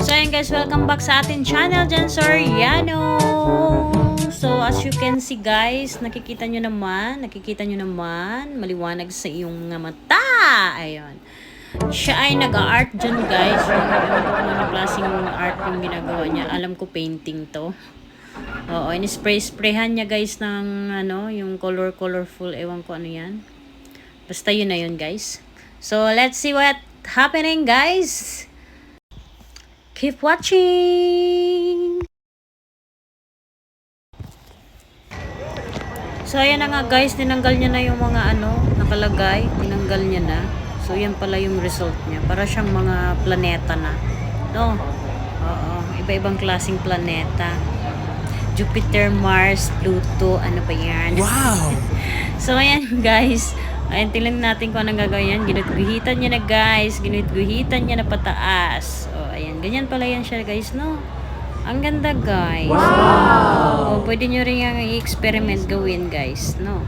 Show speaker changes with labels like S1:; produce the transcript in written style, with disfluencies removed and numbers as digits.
S1: So ayan guys, welcome back sa ating channel dyan, Soriano. So as you can see guys, nakikita nyo naman, maliwanag sa iyong mata. Ayun. Siya ay nag-art dyan guys. Ewan ko kung anong klaseng art yung ginagawa niya. Alam ko painting to. Oo, in-spray-sprayhan niya guys ng yung colorful. Ewan ko ano yan. Basta yun na yun guys. So let's see what happening guys. Keep watching! So, ayan na nga guys, tinanggal niya na yung mga nakalagay. Tinanggal niya na. So, yan pala yung result niya. Para siyang mga planeta na. No? Oo. Iba-ibang klaseng planeta. Jupiter, Mars, Pluto, ano pa yan?
S2: Wow!
S1: So, ayan guys. Ayan, tingnan natin kung anong gagawin yan. Ginuguhitan niya na guys. Ginuguhitan niya na pataas. O, ayan. Ganyan pala yan siya guys, no? Ang ganda guys.
S2: Wow!
S1: O, pwede nyo rin yung i-experiment gawin guys, no?